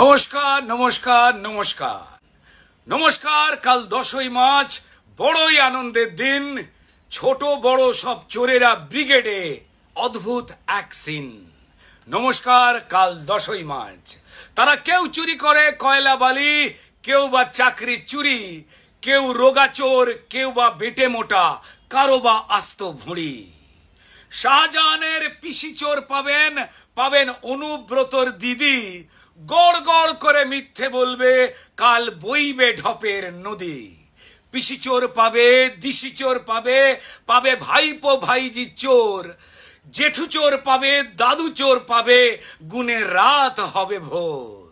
নমস্কার নমস্কার নমস্কার নমস্কার। কাল 10ই মার্চ, বড়ই আনন্দের দিন। ছোট বড় সব চোরেরা ব্রিগেডে, অদ্ভুত এক সিন। নমস্কার। কাল 10ই মার্চ। তারা কেউ চুরি করে কয়লা বালি, কেউ বা চাকরি চুরি, কেউ রোগা চোর, কেউ বা বেটে মোটা, কারো বা আস্ত ভুঁড়ি। শাহজাহানের পিসি চোর পাবেন অনুব্রতর দিদি। গড় গড় করে মিথ্যে বলবে, কাল বইবে ঢপের নদী। পিসি চোর পাবে, দিশি চোর পাবে ভাইপো ভাইজি চোর। জেঠু চোর পাবে, দাদু চোর পাবে, গুনে রাত হবে ভোর।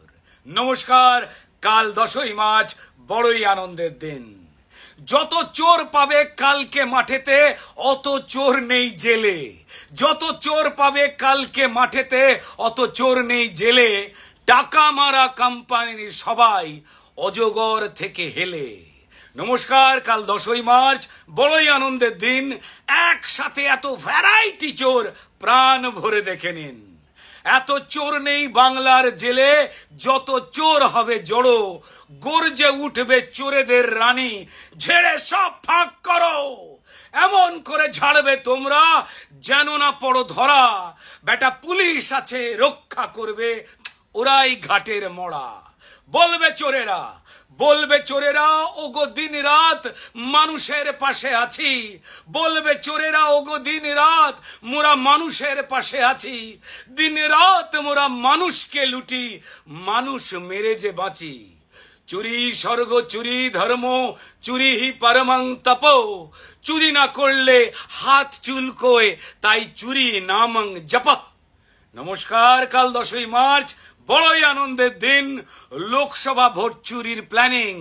নমস্কার। কাল 10ই মার্চ, বড়ই আনন্দের দিন। যত চোর পাবে কালকে মাঠেতে, অত চোর নেই জেলে। যত চোর পাবে কালকে মাঠেতে, অত চোর নেই জেলে। টাকা মারা কোম্পানির সবাই অজগর থেকে হেলে। নমস্কার। কাল 10ই মার্চ, বড়ই আনন্দের দিন। একসাথে এত ভ্যারাইটি চোর, প্রাণ ভরে দেখে নিন। এত চোর নেই বাংলার জেলে, যত চোর হবে জড়ো। গর্জে উঠবে চোরেদের রানী, ঝেড়ে সব ফাঁক করো। এমন করে ঝাড়বে তোমরা, যেন না পড়ো ধরা। বেটা পুলিশ আছে রক্ষা করবে, ওরাই ঘাটের মোড়া। বলবে চোরেরা ওগো দিন রাত মানুষের পাশে আছি। বলবে চোরেরা ওগো দিন রাত মোরা মানুষের পাশে আছি। দিন রাত মোরা মানুষকে লুটি, মানুষ মেরে যে বাঁচি। চুরি স্বর্গ, চুরি ধর্ম, চুরি হি পরমং তপ। চুরি না করলে হাত চুলকোয়, তাই চুরি নামং জপ। নমস্কার। কাল 10ই মার্চ, বড়ই আনন্দের দিন। লোকসভা ভোট চুরির প্ল্যানিং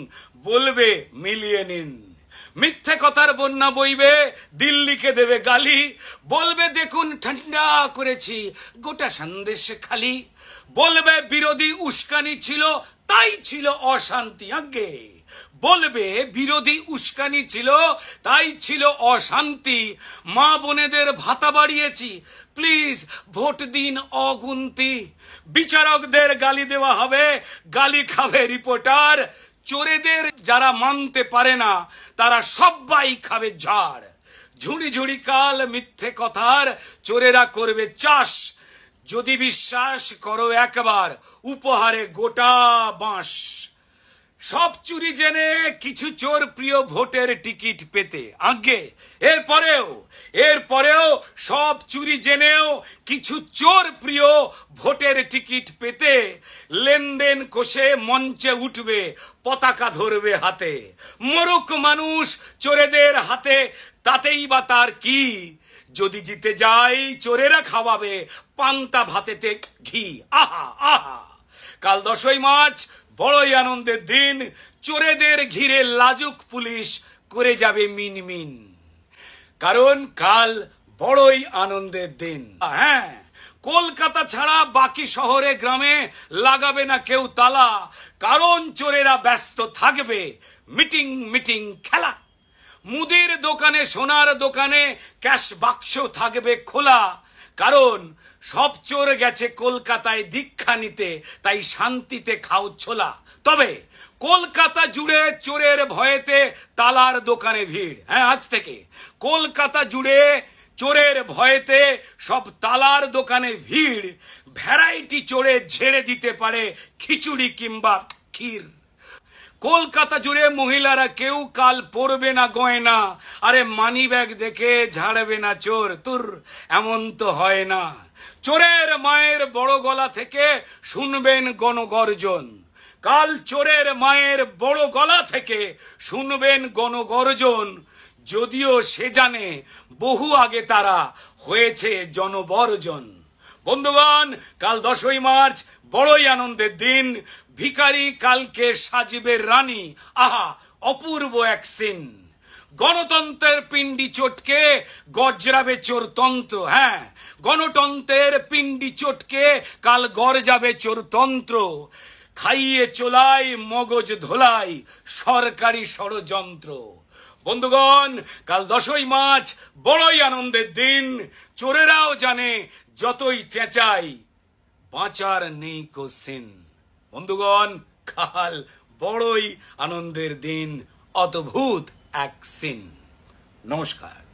বলবে মিলিয়ে নিন। মিথ্যে কথার বন্যা বইবে, দিল্লিকে দেবে গালি। বলবে দেখুন ঠান্ডা করেছি গোটা সন্দেশ খালি। বলবে বিরোধী উস্কানি ছিল, তাই ছিল অশান্তি। আগে বলবে বিরোধী উস্কানি ছিল, তাই ছিল অশান্তি। মা বোনেদের ভাতা বাড়িয়েছি, প্লিজ ভোট দিন অগুন্তি। বিচারকদের গালি দেওয়া হবে, গালি খাবে রিপোর্টার। চোরেদের যারা মানতে পারে না, তারা সবাই খাবে ঝাড়। ঝুড়ি ঝুড়ি কাল মিথ্যে কথার, চোরেরা করবে চাষ। যদি বিশ্বাস করো একবার, উপহারে গোটা বাঁশ। সব চুরি জেনে কিছু চোর প্রিয় ভোটের টিকিট পেতে। আগে এরপরেও সব চুরি জেনেও কিছু চোর প্রিয় ভোটের টিকিট পেতে। লেনদেন কষে মঞ্চে উঠবে, পতাকা ধরবে হাতে। মরুক মানুষ চোরেদের হাতে, তাতেই বা তার কি। যদি জিতে যাই চোরেরা খাওয়াবে পান্তা ভাতেতে ঘি। আহা আহা। কাল 10ই মার্চ, বড়ই আনন্দের দিন। চোরেদের ঘিরে লাজুক পুলিশ করে যাবে মিনমিন, কারণ কাল বড়ই আনন্দের দিন। হ্যাঁ, কলকাতা ছাড়া বাকি শহরে গ্রামে লাগাবে না কেউ তালা, কারণ চোরেরা ব্যস্ত থাকবে মিটিং খেলা। মুদির দোকানে, সোনার দোকানে ক্যাশ বাক্স থাকবে খোলা, কারণ সব চোর গেছে কলকাতায় দীক্ষা নিতে, তাই শান্তিতে খাও ছোলা। তবে কলকাতা জুড়ে চোরের ভয়েতে তালার দোকানে ভিড়। হ্যাঁ, আজ থেকে কলকাতা জুড়ে চোরের ভয়েতে সব তালার দোকানে ভিড়। ভ্যারাইটি চোরে ঝেড়ে দিতে পারে খিচুড়ি কিংবা ক্ষীর। কলকাতা জুড়ে মহিলারা কেউ কাল পরবে না গয়না। আরে মানি ব্যাগ দেখে ঝাড়বে না চোর, তোর এমন তো হয় না। চোরের মায়ের বড় গলা থেকে শুনবেন গণগর্জন। কাল চোরের মায়ের বড় গলা থেকে শুনবেন গণগর্জন। যদিও সে জানে বহু আগে তারা হয়েছে জনবর্জন। বন্ধুগণ, কাল 10ই মার্চ, বড়ই আনন্দের দিন। ভিখারি কালকে সাজবে রানী। আহা, অপূর্ব এক সিন। গণতন্ত্রের পিণ্ডি চটকে গর্জাবে চোরতন্ত্র। হ্যাঁ, গণতন্ত্রের পিণ্ডি চটকে কাল গর্জাবে চোরতন্ত্র। খাইয়ে চোলাই মগজ ধোলাই সরকারি ষড়যন্ত্র। বন্ধুগণ, কাল 10ই মার্চ, বড়ই আনন্দের দিন। চোরেরাও জানে যতই চেঁচাই বাঁচার নেই কো সিন। বন্ধুগণ, কাল বড়ই আনন্দের দিন, অদ্ভুত এক সিন। নমস্কার।